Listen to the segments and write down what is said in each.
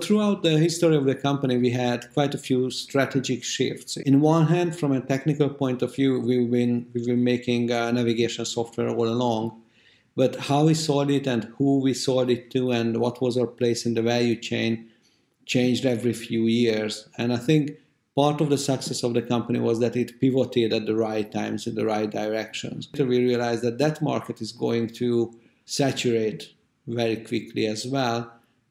Throughout the history of the company, we had quite a few strategic shifts. In one hand, from a technical point of view, we've been making navigation software all along. But how we sold it and who we sold it to and what was our place in the value chain changed every few years. And I think part of the success of the company was that it pivoted at the right times in the right directions. We realized that that market is going to saturate very quickly as well.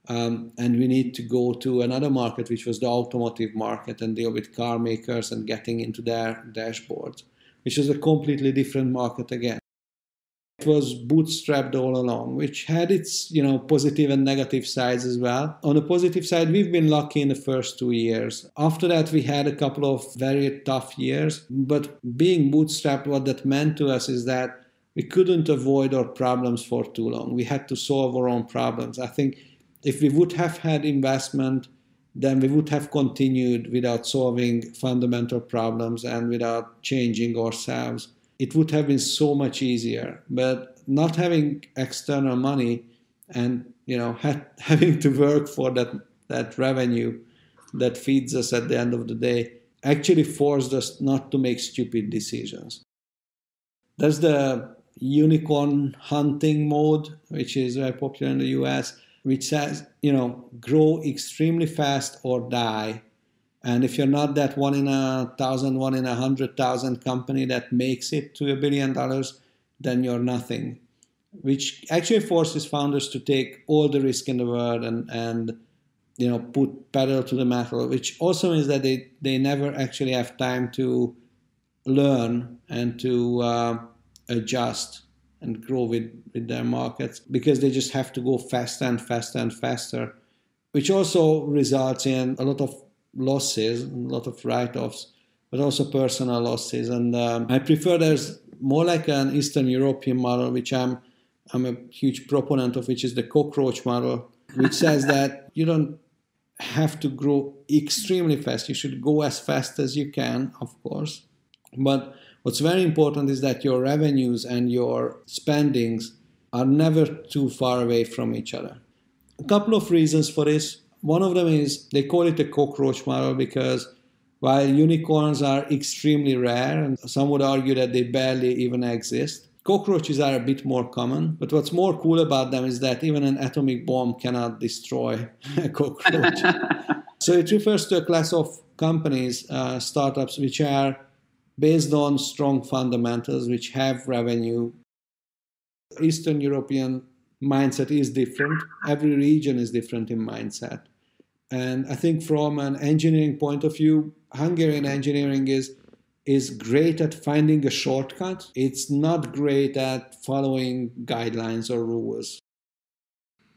And we need to go to another market, which was the automotive market, and deal with car makers and getting into their dashboards, which is a completely different market again. It was bootstrapped all along, which had its positive and negative sides as well. On the positive side, we've been lucky in the first 2 years. After that, we had a couple of very tough years. But being bootstrapped, what that meant to us is that we couldn't avoid our problems for too long. We had to solve our own problems. I think if we would have had investment, then we would have continued without solving fundamental problems and without changing ourselves. It would have been so much easier. But not having external money and having to work for that revenue that feeds us at the end of the day actually forced us not to make stupid decisions. There's the unicorn hunting mode, which is very popular in the US, which says, grow extremely fast or die. And if you're not that 1 in 1,000, 1 in 100,000 company that makes it to $1 billion, then you're nothing. Which actually forces founders to take all the risk in the world and put pedal to the metal, which also means that they never actually have time to learn and to adjust and grow with their markets, because they just have to go faster and faster and faster, which also results in a lot of losses, a lot of write-offs, but also personal losses. And I prefer there's more like an Eastern European model, which I'm a huge proponent of, which is the cockroach model, which says that you don't have to grow extremely fast. You should go as fast as you can, of course. But what's very important is that your revenues and your spendings are never too far away from each other. A couple of reasons for this. One of them is they call it a cockroach model because while unicorns are extremely rare, and some would argue that they barely even exist, cockroaches are a bit more common. But what's more cool about them is that even an atomic bomb cannot destroy a cockroach. So it refers to a class of companies, startups, which are based on strong fundamentals, which have revenue. Eastern European mindset is different. Every region is different in mindset. And I think from an engineering point of view, Hungarian engineering is great at finding a shortcut. It's not great at following guidelines or rules.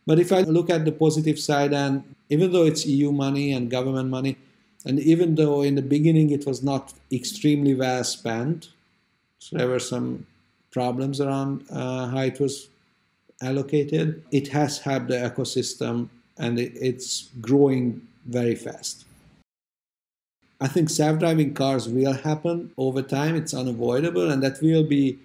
But if I look at the positive side, and even though it's EU money and government money, and even though in the beginning it was not extremely well spent, so there were some problems around how it was allocated, it has helped the ecosystem and it's growing very fast. I think self-driving cars will happen over time. It's unavoidable, and that will be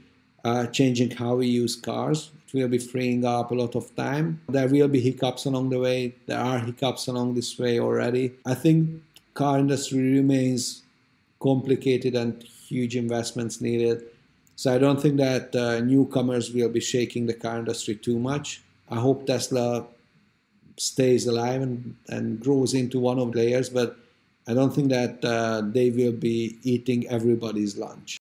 changing how we use cars. It will be freeing up a lot of time. There will be hiccups along the way. There are hiccups along this way already. I think car industry remains complicated and huge investments needed. So I don't think that newcomers will be shaking the car industry too much. I hope Tesla stays alive and grows into one of the layers, but I don't think that they will be eating everybody's lunch.